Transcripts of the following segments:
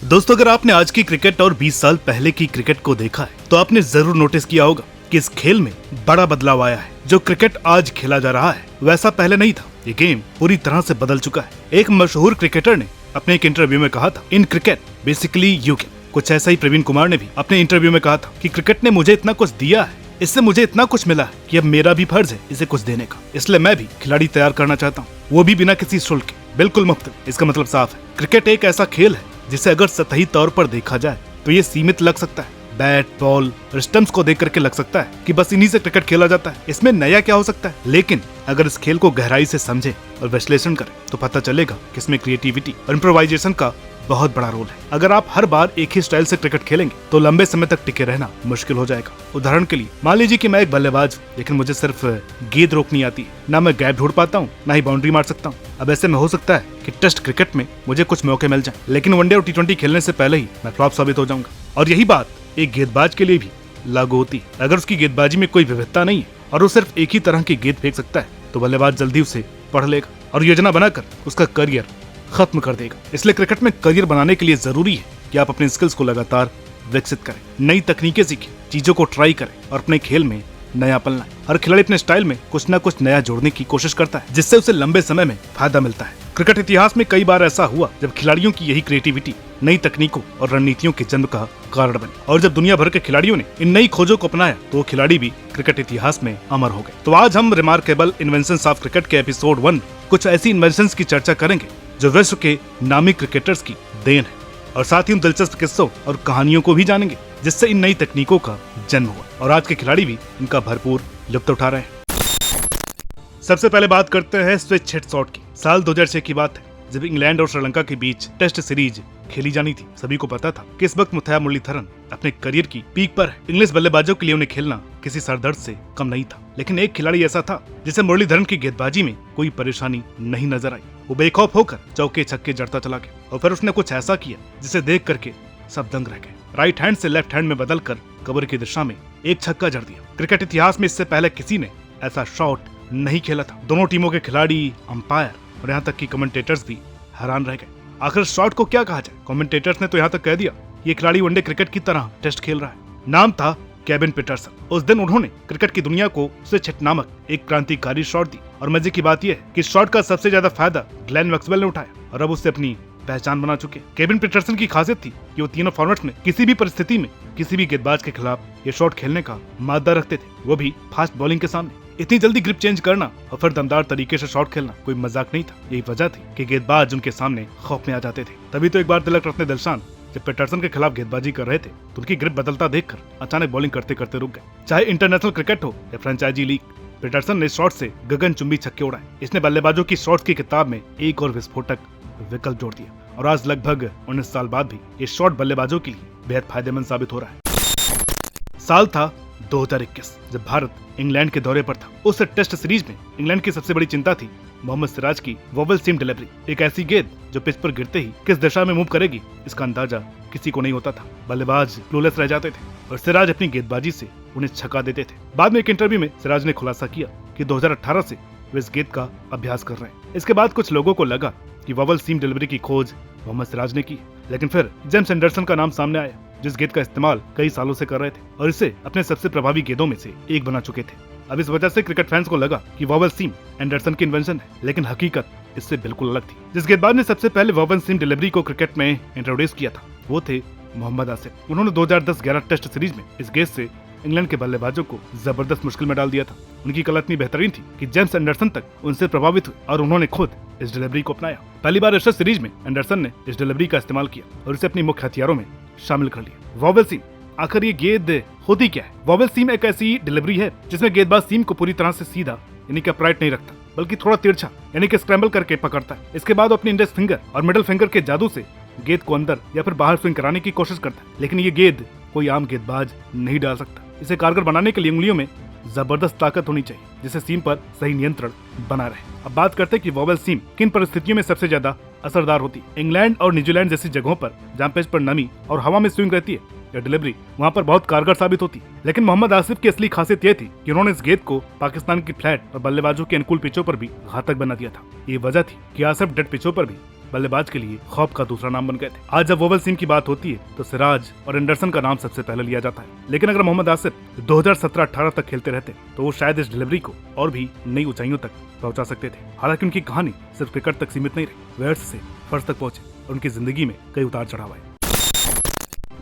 दोस्तों, अगर आपने आज की क्रिकेट और 20 साल पहले की क्रिकेट को देखा है तो आपने जरूर नोटिस किया होगा कि इस खेल में बड़ा बदलाव आया है। जो क्रिकेट आज खेला जा रहा है वैसा पहले नहीं था। ये गेम पूरी तरह से बदल चुका है। एक मशहूर क्रिकेटर ने अपने एक इंटरव्यू में कहा था, in cricket basically you game. कुछ ऐसा ही प्रवीण कुमार ने भी अपने इंटरव्यू में कहा था कि क्रिकेट ने मुझे इतना कुछ दिया है, इससे मुझे इतना कुछ मिला है कि अब मेरा भी फर्ज है इसे कुछ देने का। इसलिए मैं भी खिलाड़ी तैयार करना चाहता हूँ, वो भी बिना किसी शुल्क के, बिल्कुल मुफ्त। इसका मतलब साफ है, क्रिकेट एक ऐसा खेल है जिसे अगर सतही तौर पर देखा जाए तो ये सीमित लग सकता है। बैट बॉल और स्टंप्स को देख करके लग सकता है कि बस इन्हीं से क्रिकेट खेला जाता है, इसमें नया क्या हो सकता है। लेकिन अगर इस खेल को गहराई से समझे और विश्लेषण करें तो पता चलेगा कि इसमें क्रिएटिविटी और इम्प्रोवाइजेशन का बहुत बड़ा रोल है। अगर आप हर बार एक ही स्टाइल से क्रिकेट खेलेंगे तो लंबे समय तक टिके रहना मुश्किल हो जाएगा। उदाहरण के लिए मान लीजिए कि मैं एक बल्लेबाज हूं, लेकिन मुझे सिर्फ गेंद रोकनी आती है, ना मैं गैप ढूंढ पाता हूँ, ना ही बाउंड्री मार सकता हूँ। अब ऐसे में हो सकता है कि टेस्ट क्रिकेट में मुझे कुछ मौके मिल जाएं, लेकिन वनडे और टी20 खेलने से पहले ही मैं फ्लॉप साबित हो जाऊंगा। और यही बात एक गेंदबाज के लिए भी लागू होती है। अगर उसकी गेंदबाजी में कोई विविधता नहीं है और वो सिर्फ एक ही तरह की गेंद फेंक सकता है तो बल्लेबाज जल्दी उसे पढ़ लेगा और योजना बनाकर उसका करियर खत्म कर देगा। इसलिए क्रिकेट में करियर बनाने के लिए जरूरी है कि आप अपने स्किल्स को लगातार विकसित करें, नई तकनीकें सीखें, चीजों को ट्राई करें और अपने खेल में नयापन लाएं। हर खिलाड़ी अपने स्टाइल में कुछ न कुछ नया जोड़ने की कोशिश करता है, जिससे उसे लंबे समय में फायदा मिलता है। क्रिकेट इतिहास में कई बार ऐसा हुआ जब खिलाड़ियों की यही क्रिएटिविटी नई तकनीकों और रणनीतियों के जन्म का कारण बनी। और जब दुनिया भर के खिलाड़ियों ने इन नई खोजों को अपनाया तो वो खिलाड़ी भी क्रिकेट इतिहास में अमर हो गए। तो आज हम रिमार्केबल इन्वेंशंस ऑफ क्रिकेट के एपिसोड 1 कुछ ऐसी इन्वेंशंस की चर्चा करेंगे जो विश्व के नामी क्रिकेटर्स की देन है, और साथ ही उन दिलचस्प किस्सों और कहानियों को भी जानेंगे जिससे इन नई तकनीकों का जन्म हुआ और आज के खिलाड़ी भी इनका भरपूर लुत्फ उठा रहे हैं। सबसे पहले बात करते हैं स्विच हिट शॉट की। साल 2006 की बात है जब इंग्लैंड और श्रीलंका के बीच टेस्ट सीरीज खेली जानी थी। सभी को पता था कि इस वक्त मुथैया मुरलीधरन अपने करियर की पीक पर है। इंग्लिश बल्लेबाजों के लिए उन्हें खेलना किसी सरदर्द से कम नहीं था, लेकिन एक खिलाड़ी ऐसा था जिसे मुरलीधरन की गेंदबाजी में कोई परेशानी नहीं नजर आई। वो बेखौफ होकर चौके छक्के जड़ता चला गया और फिर उसने कुछ ऐसा किया जिसे देख करके सब दंग रह गए। राइट हैंड से लेफ्ट हैंड में बदलकर कवर की दिशा में एक छक्का जड़ दिया। क्रिकेट इतिहास में इससे पहले किसी ने ऐसा शॉट नहीं खेला था। दोनों टीमों के खिलाड़ी, अंपायर और यहाँ तक कि कमेंटेटर्स भी हैरान रह गए। आखिर शॉट को क्या कहा जाए? कमेंटेटर्स ने तो यहाँ तक कह दिया ये खिलाड़ी वनडे क्रिकेट की तरह टेस्ट खेल रहा है। नाम था केविन पीटरसन। उस दिन उन्होंने क्रिकेट की दुनिया को स्विच हिट नामक एक क्रांतिकारी शॉट दी और मजे की बात यह है कि शॉट का सबसे ज्यादा फायदा ग्लेन मैक्सवेल ने उठाया और अब उससे अपनी पहचान बना चुके। केविन पीटरसन की खासियत थी कि वो तीनों फॉर्मेट्स में किसी भी परिस्थिति में किसी भी गेंदबाज के खिलाफ ये शॉट खेलने का मादा रखते थे, वो भी फास्ट बॉलिंग के सामने। इतनी जल्दी ग्रिप चेंज करना और फिर दमदार तरीके से शॉट खेलना कोई मजाक नहीं था। यही वजह थी कि गेंदबाज उनके सामने खौफ में आ जाते थे। तभी तो एक बार तिलक रत्ने दिलशान जब पीटरसन के खिलाफ गेंदबाजी कर रहे थे तो उनकी ग्रिप बदलता देखकर अचानक बॉलिंग करते करते रुक गए। चाहे इंटरनेशनल क्रिकेट हो या फ्रेंचाइजी लीग, पीटरसन ने शॉट से गगनचुंबी छक्के उड़ाए। इसने बल्लेबाजों की शॉट्स की किताब में एक और विस्फोटक विकल्प जोड़ दिया और आज लगभग 19 साल बाद भी ये शॉट बल्लेबाजों के लिए बेहद फायदेमंद साबित हो रहा है। साल था 2021 जब भारत इंग्लैंड के दौरे पर था। उस टेस्ट सीरीज में इंग्लैंड की सबसे बड़ी चिंता थी मोहम्मद सिराज की वोवल सीम डिलीवरी। एक ऐसी गेंद जो पिच पर गिरते ही किस दिशा में मूव करेगी इसका अंदाजा किसी को नहीं होता था। बल्लेबाज क्लूलेस रह जाते थे और सिराज अपनी गेंदबाजी से उन्हें छक्का देते थे। बाद में एक इंटरव्यू में सिराज ने खुलासा किया कि 2018 से वे इस गेंद का अभ्यास कर रहे हैं। इसके बाद कुछ लोगों को लगा कि वोवल सीम डिलीवरी की खोज मोहम्मद सिराज ने की, लेकिन फिर जेम्स एंडरसन का नाम सामने आया जिस गेंद का इस्तेमाल कई सालों से कर रहे थे और इसे अपने सबसे प्रभावी गेंदों में से एक बना चुके थे। अब इस वजह से क्रिकेट फैंस को लगा कि वोवल सीम एंडरसन की इन्वेंशन है, लेकिन हकीकत इससे बिल्कुल अलग थी। जिस गेंदबाज ने सबसे पहले वोवल सीम डिलीवरी को क्रिकेट में इंट्रोड्यूस किया था वो थे मोहम्मद आसिफ। उन्होंने 2010-11 टेस्ट सीरीज में इस गेंद से इंग्लैंड के बल्लेबाजों को जबरदस्त मुश्किल में डाल दिया था। उनकी कला इतनी बेहतरीन थी कि जेम्स एंडरसन तक उनसे प्रभावित हुए और उन्होंने खुद इस डिलीवरी को अपनाया। पहली बार टेस्ट सीरीज में एंडरसन ने इस डिलीवरी का इस्तेमाल किया और इसे अपनी मुख्य हथियारों में शामिल कर लिया। वोवल सीम, आखिर ये गेंद होती क्या है? वोवल सीम एक ऐसी डिलीवरी है जिसमें गेंदबाज सीम को पूरी तरह से सीधा यानी कि अपराइट नहीं रखता, बल्कि थोड़ा तिरछा यानी कि स्क्रैम्बल करके पकड़ता है। इसके बाद वो अपनी इंडेक्स फिंगर और मिडिल फिंगर के जादू से गेंद को अंदर या फिर बाहर स्विंग कराने की कोशिश करता है, लेकिन ये गेंद कोई आम गेंदबाज नहीं डाल सकता। इसे कारगर बनाने के लिए उंगलियों में जबरदस्त ताकत होनी चाहिए जिससे सीम पर सही नियंत्रण बना रहे। अब बात करते हैं कि वोवल सीम किन परिस्थितियों में सबसे ज्यादा असरदार होती है। इंग्लैंड और न्यूजीलैंड जैसी जगहों पर जहां पिच पर नमी और हवा में स्विंग रहती है या डिलीवरी, वहां पर बहुत कारगर साबित होती। लेकिन मोहम्मद आसिफ की असली खासियत यह थी कि उन्होंने इस गेंद को पाकिस्तान की फ्लैट और बल्लेबाजों के अनुकूल पिचों पर भी घातक बना दिया था। ये वजह थी कि आसिफ डेड पिचों पर भी बल्लेबाज के लिए खौफ का दूसरा नाम बन गए थे। आज जब ओवल सीम की बात होती है तो सिराज और एंडरसन का नाम सबसे पहले लिया जाता है, लेकिन अगर मोहम्मद आसिफ 2017-18 तक खेलते रहते तो वो शायद इस डिलीवरी को और भी नई ऊंचाइयों तक पहुंचा सकते थे। हालांकि उनकी कहानी सिर्फ क्रिकेट तक सीमित नहीं रही, वे अर्श से फर्श तक पहुंचे और उनकी जिंदगी में कई उतार चढ़ाव आए।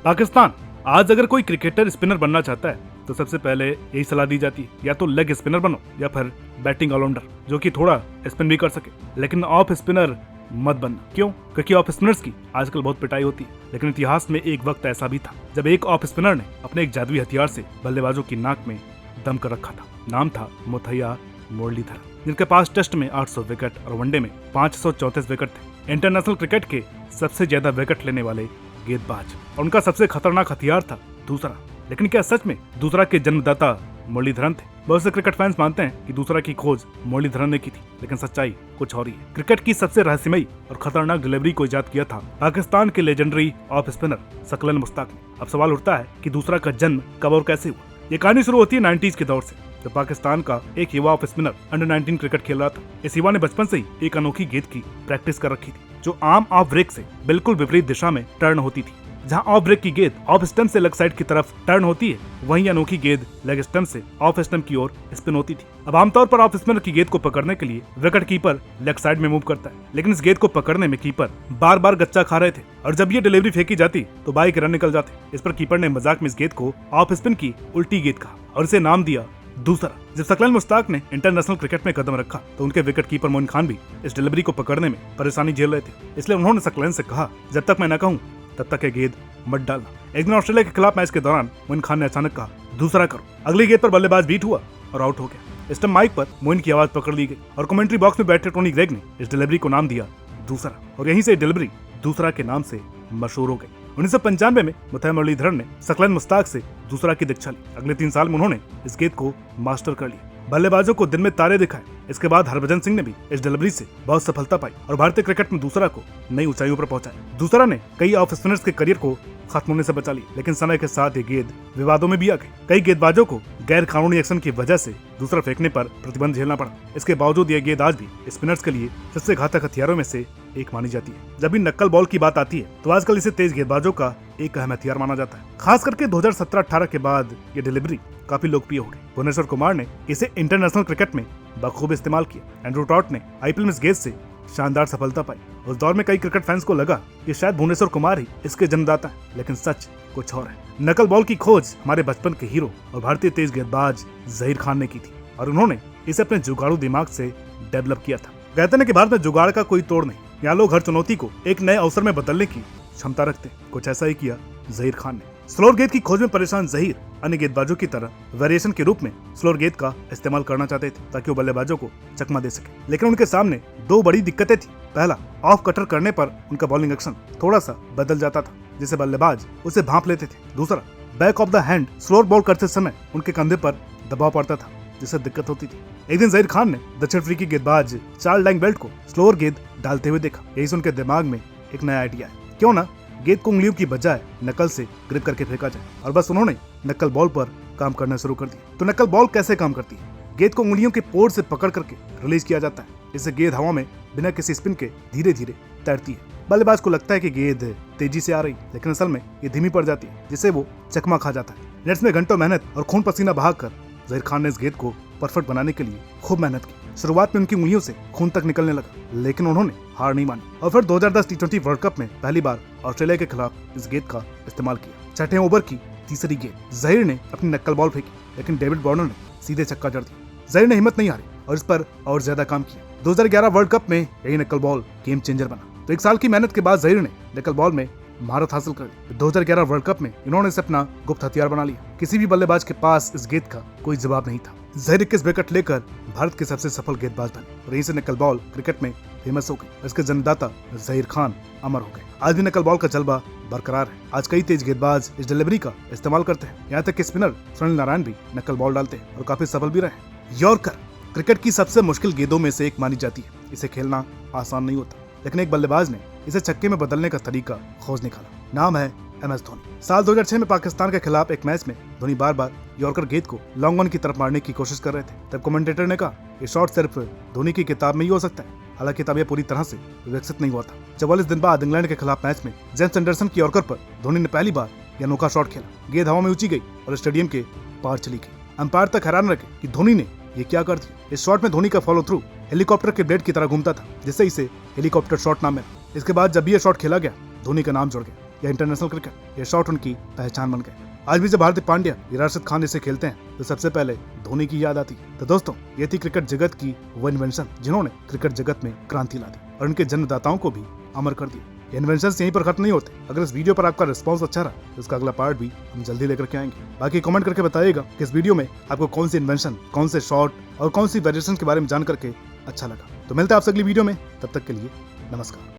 पाकिस्तान आज अगर कोई क्रिकेटर स्पिनर बनना चाहता है तो सबसे पहले यही सलाह दी जाती है, या तो लेग स्पिनर बनो या फिर बैटिंग ऑलराउंडर जो कि थोड़ा स्पिन भी कर सके, लेकिन ऑफ स्पिनर मत बनना। क्यों? क्योंकि ऑफ स्पिनर्स की आजकल बहुत पिटाई होती है, लेकिन इतिहास में एक वक्त ऐसा भी था जब एक ऑफ स्पिनर ने अपने एक जादुई हथियार से बल्लेबाजों की नाक में दम कर रखा था। नाम था मुथैया मुरलीधरन, जिनके पास टेस्ट में 800 विकेट और वनडे में 534 विकेट थे। इंटरनेशनल क्रिकेट के सबसे ज्यादा विकेट लेने वाले गेंदबाज, और उनका सबसे खतरनाक हथियार था दूसरा। लेकिन क्या सच में दूसरा के जन्मदाता मुरलीधरन थे? बहुत से क्रिकेट फैंस मानते हैं कि दूसरा की खोज मुरलीधरन ने की थी, लेकिन सच्चाई कुछ और ही है। क्रिकेट की सबसे रहस्यमयी और खतरनाक डिलीवरी को इजाद किया था पाकिस्तान के लेजेंडरी ऑफ स्पिनर सकलन मुश्ताक ने। अब सवाल उठता है कि दूसरा का जन्म कब और कैसे हुआ। ये कहानी शुरू होती है 90s के दौर से, जब पाकिस्तान का एक युवा ऑफ स्पिनर अंडर 19 क्रिकेट खेल रहा था। इस युवा ने बचपन से ही एक अनोखी गेंद की प्रैक्टिस कर रखी थी, जो आम ऑफ ब्रेक से बिल्कुल विपरीत दिशा में टर्न होती थी। जहां ऑफ ब्रेक की गेंद ऑफ स्टंप से लेग साइड की तरफ टर्न होती है, वहीं अनोखी गेंद लेग स्टंप से ऑफ स्टंप की ओर स्पिन होती थी। अब आमतौर पर ऑफ स्पिनर की गेंद को पकड़ने के लिए विकेट कीपर लेग साइड में मूव करता है, लेकिन इस गेंद को पकड़ने में कीपर बार बार गच्चा खा रहे थे, और जब ये डिलीवरी फेंकी जाती तो बाई के रन निकल जाते। इस पर कीपर ने मजाक में इस गेंद को ऑफ स्पिन की उल्टी गेंद कहा और इसे नाम दिया दूसरा। जब सकलन मुश्ताक ने इंटरनेशनल क्रिकेट में कदम रखा तो उनके विकेट कीपर मोइन खान भी इस डिलीवरी को पकड़ने में परेशानी झेल रहे थे, इसलिए उन्होंने सकलन से कहा, जब तक मैं न कहूं तब तक ये गेंद मत डालना। एक दिन ऑस्ट्रेलिया के खिलाफ मैच के दौरान मोइन खान ने अचानक कहा, दूसरा करो। अगली गेंद पर बल्लेबाज बीट हुआ और आउट हो गया। स्टंप माइक पर मोइन की आवाज पकड़ ली गई और कमेंट्री बॉक्स में बैठे टोनी ग्रेग ने इस डिलीवरी को नाम दिया दूसरा, और यहीं से डिलीवरी दूसरा के नाम से मशहूर हो गई। 1995 में मुथैया मुरलीधरन ने सकलन मुश्ताक से दूसरा की दीक्षा ली। अगले 3 साल में उन्होंने इस गेंद को मास्टर कर लिया, बल्लेबाजों को दिन में तारे दिखाए। इसके बाद हरभजन सिंह ने भी इस डिलीवरी से बहुत सफलता पाई और भारतीय क्रिकेट में दूसरा को नई ऊंचाइयों पर पहुंचाया। दूसरा ने कई ऑफ स्पिनर्स के करियर को खत्म होने से बचा लिया, लेकिन समय के साथ ये गेंद विवादों में भी आ गई। कई गेंदबाजों को गैर कानूनी एक्शन की वजह से दूसरा फेंकने पर प्रतिबंध झेलना पड़ा। इसके बावजूद ये गेंद आज भी स्पिनर्स के लिए सबसे घातक हथियारों में से एक मानी जाती है। जब भी नक्कल बॉल की बात आती है तो आजकल इसे तेज गेंदबाजों का एक अहम हथियार माना जाता है। खास करके 2017-18 के बाद ये डिलीवरी काफी लोकप्रिय हो गई। भुवनेश्वर कुमार ने इसे इंटरनेशनल क्रिकेट में बखूब इस्तेमाल किया। एंड्रू टॉट ने आईपीएल में इस गेंद से शानदार सफलता पाई। उस दौर में कई क्रिकेट फैंस को लगा कि शायद भुवनेश्वर कुमार ही इसके जन्मदाता है, लेकिन सच कुछ और है। नकल बॉल की खोज हमारे बचपन के हीरो और भारतीय तेज गेंदबाज जहीर खान ने की थी, और उन्होंने इसे अपने जुगाड़ू दिमाग से डेवलप किया था। कहते हैं कि भारत में जुगाड़ का कोई तोड़ नहीं, यहाँ लोग हर चुनौती को एक नए अवसर में बदलने की क्षमता रखते। कुछ ऐसा ही किया जहीर खान ने। स्लोअर गेंद की खोज में परेशान जहीर अन्य गेंदबाजों की तरह वेरिएशन के रूप में स्लोअर गेंद का इस्तेमाल करना चाहते थे ताकि वो बल्लेबाजों को चकमा दे सके, लेकिन उनके सामने 2 बड़ी दिक्कतें थी। पहला, ऑफ कटर करने पर उनका बॉलिंग एक्शन थोड़ा सा बदल जाता था, जिसे बल्लेबाज उसे भांप लेते थे। दूसरा, back of the hand slower ball करते समय उनके कंधे पर दबाव पड़ता था, जिससे दिक्कत होती थी। एक दिन जहीर खान ने दक्षिण अफ्रीकी गेंदबाज चार्ल्स लैंगबेल्ट को स्लोअर गेंद डालते हुए देखा। यही से उनके दिमाग में एक नया आइडिया है, क्यों ना गेंद को उंगलियों की बजाय नकल से ग्रिप करके फेंका जाए, और बस उन्होंने नकल बॉल पर काम करना शुरू कर दिया। तो नकल बॉल कैसे काम करती है? गेंद को उंगलियों के पोर से पकड़ करके रिलीज किया जाता है। इससे गेंद हवा में बिना किसी स्पिन के धीरे धीरे तैरती है। बल्लेबाज को लगता है कि गेंद तेजी से आ रही, लेकिन असल में ये धीमी पड़ जाती है, जिससे वो चकमा खा जाता है। नेट्स में घंटों मेहनत और खून पसीना बहाकर जहीर खान ने इस गेंद को परफेक्ट बनाने के लिए खूब मेहनत की। शुरुआत में उनकी उंगलियों से खून तक निकलने लगा, लेकिन उन्होंने हार नहीं मानी और फिर 2010 टी20 वर्ल्ड कप में पहली बार ऑस्ट्रेलिया के खिलाफ इस गेंद का इस्तेमाल किया। छठे ओवर की तीसरी गेंद जहीर ने अपनी नक्कल बॉल फेंकी, लेकिन डेविड वार्नर ने सीधे छक्का जड़ दिया। जहीर ने हिम्मत नहीं हारी और इस पर और ज्यादा काम किया। 2011 वर्ल्ड कप में यही नक्कल बॉल गेम चेंजर बना। तो 1 साल की मेहनत के बाद जहीर ने नक्कल बॉल में महारत हासिल कर ली। 2011 वर्ल्ड कप में इन्होंने इसे अपना गुप्त हथियार बना लिया। किसी भी बल्लेबाज के पास इस गेंद का कोई जवाब नहीं था। जहीर 21 विकेट लेकर भारत के सबसे सफल गेंदबाज बने और यहीं से नकल बॉल क्रिकेट में फेमस हो गई। इसके जन्मदाता जहीर खान अमर हो गए। आज भी नकल बॉल का जलवा बरकरार है। आज कई तेज गेंदबाज इस डिलीवरी का इस्तेमाल करते हैं। यहाँ तक कि स्पिनर सुनील नारायण भी नकल बॉल डालते हैं और काफी सफल भी रहे। यॉर्कर क्रिकेट की सबसे मुश्किल गेंदों में से एक मानी जाती है। इसे खेलना आसान नहीं होता, लेकिन एक बल्लेबाज ने इसे छक्के में बदलने का तरीका खोज निकाला। नाम है MS धोनी। साल 2006 में पाकिस्तान के खिलाफ एक मैच में धोनी बार बार यॉर्कर गेंद को लॉन्ग ऑन की तरफ मारने की कोशिश कर रहे थे। तब कमेंटेटर ने कहा, ये शॉट सिर्फ धोनी की किताब में ही हो सकता है। हालांकि तब यह पूरी तरह से विकसित नहीं हुआ था। 44 दिन बाद इंग्लैंड के खिलाफ मैच में जेम्स एंडरसन की यॉर्कर पर धोनी ने पहली बार यह अनोखा शॉट खेला। गेंद हवा में ऊंची गई और स्टेडियम के पार चली गई। अंपायर तक हैरान रहे कि धोनी ने ये क्या कर दिया। इस शॉट में धोनी का फॉलो थ्रू हेलीकॉप्टर के ब्लेड की तरह घूमता था, जिससे इसे हेलीकॉप्टर शॉट नाम मिला। इसके बाद जब भी यह शॉट खेला गया, धोनी का नाम जुड़ गया। यह इंटरनेशनल क्रिकेट, यह शॉट उनकी पहचान बन गए। आज भी जब हार्दिक पांड्या या राशिद खान इसे खेलते हैं तो सबसे पहले धोनी की याद आती है। तो दोस्तों, ये थी क्रिकेट जगत की वो इन्वेंशन जिन्होंने क्रिकेट जगत में क्रांति ला दी और उनके जन्मदाताओं को भी अमर कर दिया। इन्वेंशन यहीं पर खत्म नहीं होते। अगर इस वीडियो पर आपका रिस्पांस अच्छा रहा तो इसका अगला पार्ट भी हम जल्दी लेकर के आएंगे। बाकी कमेंट करके बताइएगा कि इस वीडियो में आपको कौन सी इन्वेंशन, कौन से शॉट और कौन सी वेरिएशन के बारे में जान करके अच्छा लगा। तो मिलते हैं आपसे अगली वीडियो में, तब तक के लिए नमस्कार।